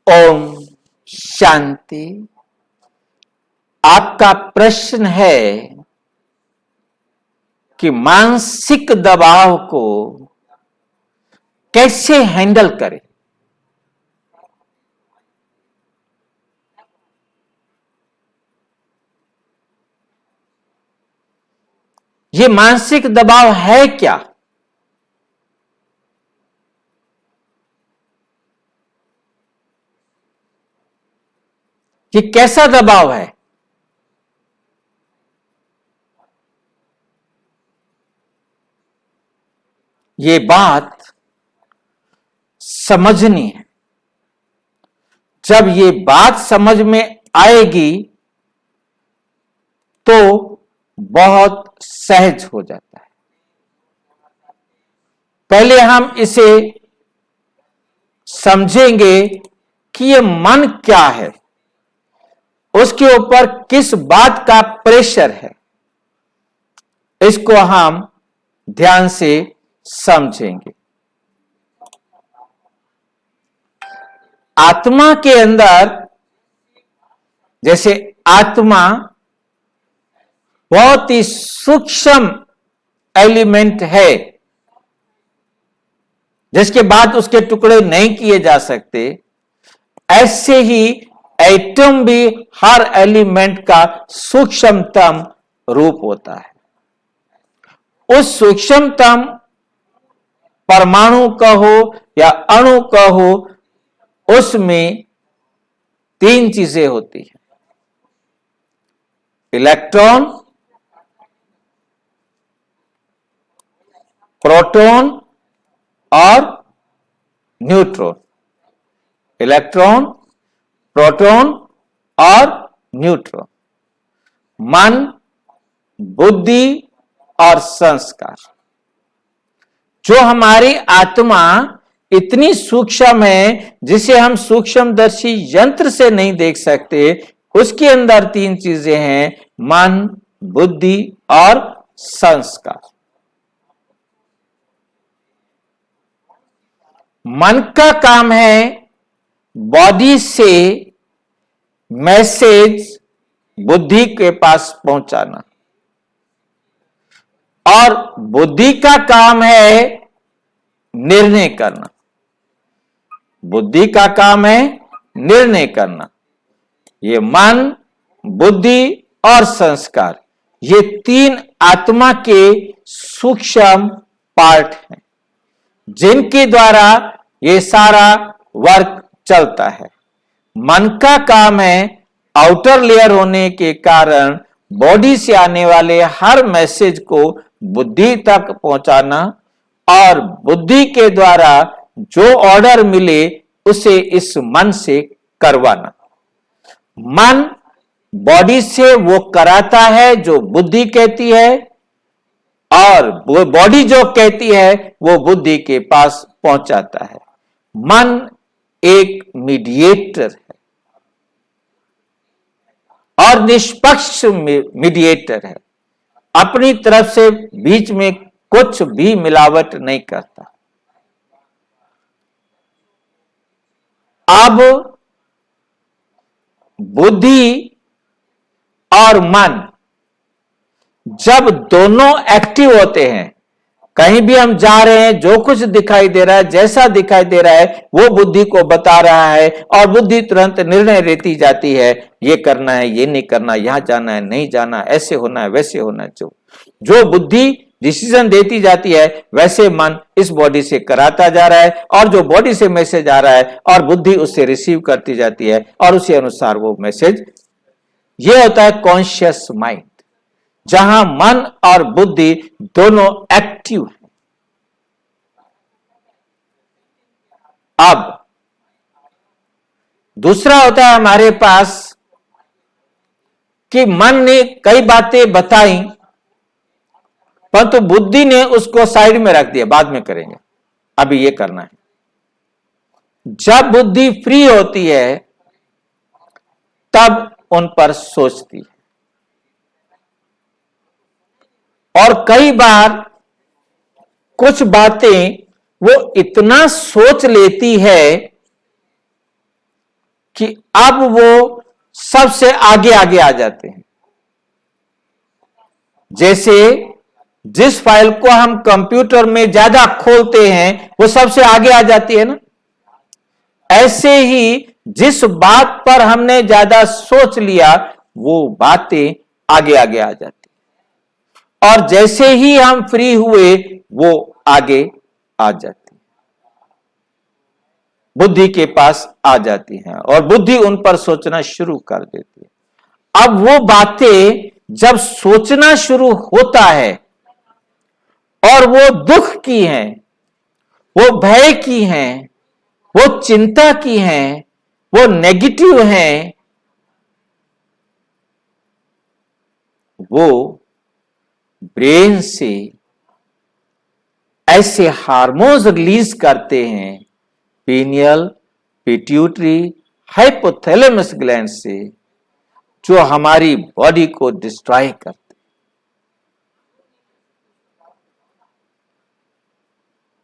ओम शांति। आपका प्रश्न है कि मानसिक दबाव को कैसे हैंडल करें। ये मानसिक दबाव है क्या? ये कैसा दबाव है? ये बात समझनी है। जब ये बात समझ में आएगी तो बहुत सहज हो जाता है। पहले हम इसे समझेंगे कि ये मन क्या है, उसके ऊपर किस बात का प्रेशर है, इसको हम ध्यान से समझेंगे। आत्मा के अंदर, जैसे आत्मा बहुत ही सूक्ष्म एलिमेंट है, जिसके बाद उसके टुकड़े नहीं किए जा सकते, ऐसे ही एटम भी हर एलिमेंट का सूक्ष्मतम रूप होता है। उस सूक्ष्मतम परमाणु कहो या अणु कहो, उसमें तीन चीजें होती हैं: इलेक्ट्रॉन, प्रोटॉन और न्यूट्रॉन। इलेक्ट्रॉन, प्रोटॉन और न्यूट्रॉन। मन, बुद्धि और संस्कार। जो हमारी आत्मा इतनी सूक्ष्म है जिसे हम सूक्ष्मदर्शी यंत्र से नहीं देख सकते, उसके अंदर तीन चीजें हैं: मन, बुद्धि और संस्कार। मन का काम है बॉडी से मैसेज बुद्धि के पास पहुंचाना, और बुद्धि का काम है निर्णय करना। बुद्धि का काम है निर्णय करना। ये मन, बुद्धि और संस्कार, ये तीन आत्मा के सूक्ष्म पार्ट हैं, जिनके द्वारा ये सारा वर्क चलता है। मन का काम है आउटर लेयर होने के कारण बॉडी से आने वाले हर मैसेज को बुद्धि तक पहुंचाना, और बुद्धि के द्वारा जो ऑर्डर मिले उसे इस मन से करवाना। मन बॉडी से वो कराता है जो बुद्धि कहती है, और वो बॉडी जो कहती है वो बुद्धि के पास पहुंचाता है। मन एक मीडिएटर है और निष्पक्ष मीडिएटर है। अपनी तरफ से बीच में कुछ भी मिलावट नहीं करता। अब बुद्धि और मन जब दोनों एक्टिव होते हैं, कहीं भी हम जा रहे हैं, जो कुछ दिखाई दे रहा है, जैसा दिखाई दे रहा है, वो बुद्धि को बता रहा है, और बुद्धि तुरंत निर्णय लेती जाती है, ये करना है, ये नहीं करना, यहां जाना है, नहीं जाना, ऐसे होना है, वैसे होना है। जो बुद्धि डिसीजन देती जाती है, वैसे मन इस बॉडी से कराता जा रहा है, और जो बॉडी से मैसेज आ रहा है और बुद्धि उससे रिसीव करती जाती है, और उसी अनुसार वो मैसेज, ये होता है कॉन्शियस माइंड, जहां मन और बुद्धि दोनों एक्टिव हैं। अब दूसरा होता है हमारे पास कि मन ने कई बातें बताई, परंतु बुद्धि ने उसको साइड में रख दिया, बाद में करेंगे, अभी ये करना है। जब बुद्धि फ्री होती है तब उन पर सोचती है, और कई बार कुछ बातें वो इतना सोच लेती है कि अब वो सबसे आगे आगे आ जाते हैं। जैसे जिस फाइल को हम कंप्यूटर में ज्यादा खोलते हैं वो सबसे आगे आ जाती है ना, ऐसे ही जिस बात पर हमने ज्यादा सोच लिया वो बातें आगे आगे आ जाती, और जैसे ही हम फ्री हुए वो आगे आ जाती, बुद्धि के पास आ जाती हैं और बुद्धि उन पर सोचना शुरू कर देती है। अब वो बातें जब सोचना शुरू होता है और वो दुख की हैं, वो भय की हैं, वो चिंता की हैं, वो नेगेटिव हैं, वो ब्रेन से ऐसे हार्मोन्स रिलीज करते हैं पीनियल, पिट्यूटरी, हाइपोथैलेमस ग्लैंड से, जो हमारी बॉडी को डिस्ट्रॉय करते।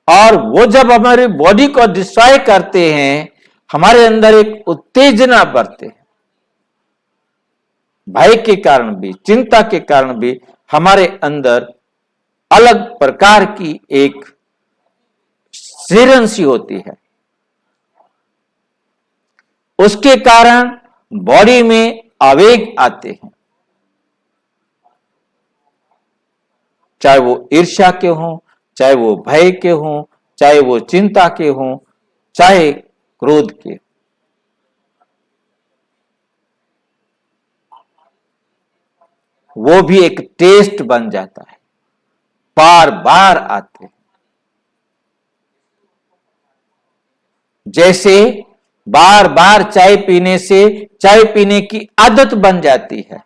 और वो जब हमारी बॉडी को डिस्ट्रॉय करते हैं, हमारे अंदर एक उत्तेजना बढ़ते हैं, भय के कारण भी, चिंता के कारण भी हमारे अंदर अलग प्रकार की एक सिरन सी होती है। उसके कारण बॉडी में आवेग आते हैं, चाहे वो ईर्ष्या के हों, चाहे वो भय के हों, चाहे वो चिंता के हों, चाहे क्रोध के। वो भी एक टेस्ट बन जाता है, बार बार आते हैं। जैसे बार बार चाय पीने से चाय पीने की आदत बन जाती है,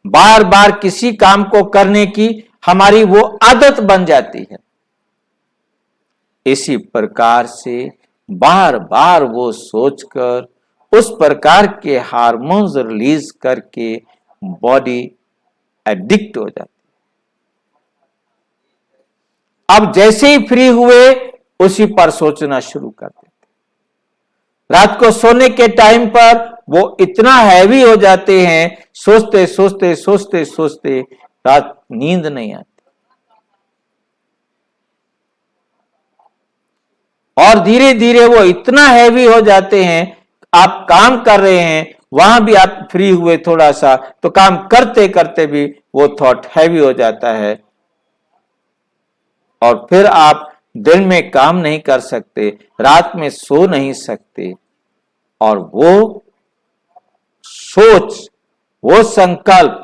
बार बार किसी काम को करने की हमारी वो आदत बन जाती है, इसी प्रकार से बार बार वो सोचकर उस प्रकार के हार्मोन्स रिलीज करके बॉडी एडिक्ट हो जाती है। अब जैसे ही फ्री हुए उसी पर सोचना शुरू कर देते। रात को सोने के टाइम पर वो इतना हैवी हो जाते हैं, सोचते सोचते सोचते सोचते रात नींद नहीं आती, और धीरे धीरे वो इतना हैवी हो जाते हैं, आप काम कर रहे हैं वहां भी आप फ्री हुए थोड़ा सा तो काम करते करते भी वो थॉट हैवी हो जाता है, और फिर आप दिन में काम नहीं कर सकते, रात में सो नहीं सकते, और वो सोच, वो संकल्प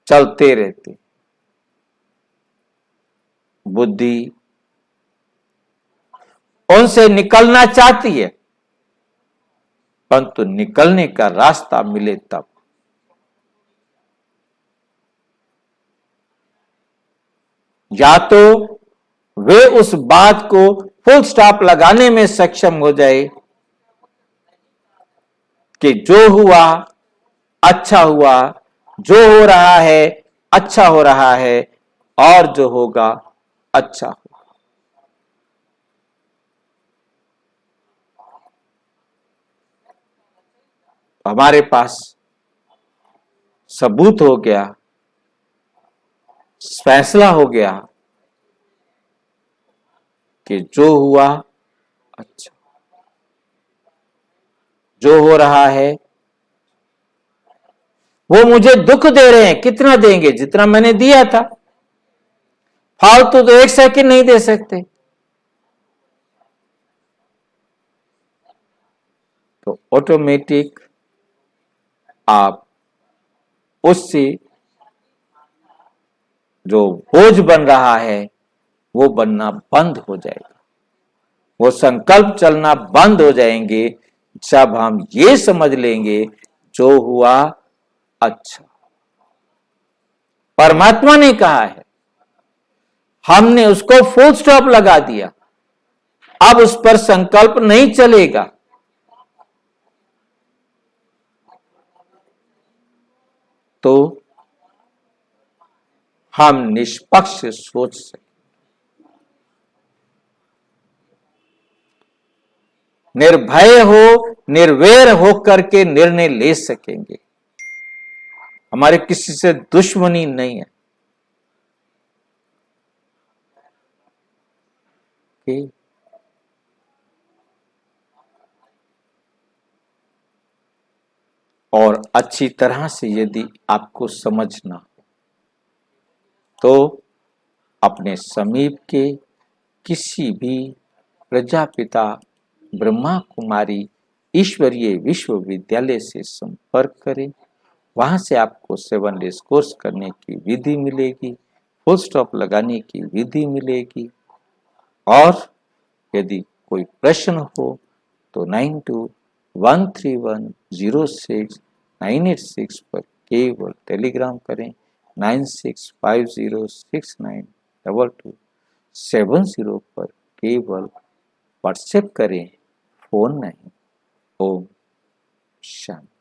चलते रहते। बुद्धि उनसे निकलना चाहती है, परंतु निकलने का रास्ता मिले तब। या तो वे उस बात को फुल स्टॉप लगाने में सक्षम हो जाए कि जो हुआ अच्छा हुआ, जो हो रहा है अच्छा हो रहा है, और जो होगा अच्छा होगा। हमारे पास सबूत हो गया, फैसला हो गया कि जो हुआ अच्छा, जो हो रहा है वो मुझे दुख दे रहे हैं, कितना देंगे? जितना मैंने दिया था, फालतू तो एक सेकंड नहीं दे सकते। तो ऑटोमेटिक आप उससे जो बोझ बन रहा है वो बनना बंद हो जाएगा, वो संकल्प चलना बंद हो जाएंगे जब हम ये समझ लेंगे जो हुआ अच्छा। परमात्मा ने कहा है, हमने उसको फुल स्टॉप लगा दिया, अब उस पर संकल्प नहीं चलेगा। तो हम निष्पक्ष सोच सकें। निर्भय हो, निर्वैर होकर के निर्णय ले सकेंगे। हमारे किसी से दुश्मनी नहीं है। और अच्छी तरह से यदि आपको समझना हो तो अपने समीप के किसी भी प्रजापिता ब्रह्मा कुमारी ईश्वरीय विश्वविद्यालय से संपर्क करें। वहां से आपको 7 डेज कोर्स करने की विधि मिलेगी, फुल स्टॉप लगाने की विधि मिलेगी। और यदि कोई प्रश्न हो तो 9213106986 पर केवल टेलीग्राम करें। 9650692270 पर केवल व्हाट्सएप करें, फोन नहीं। ओम शांति।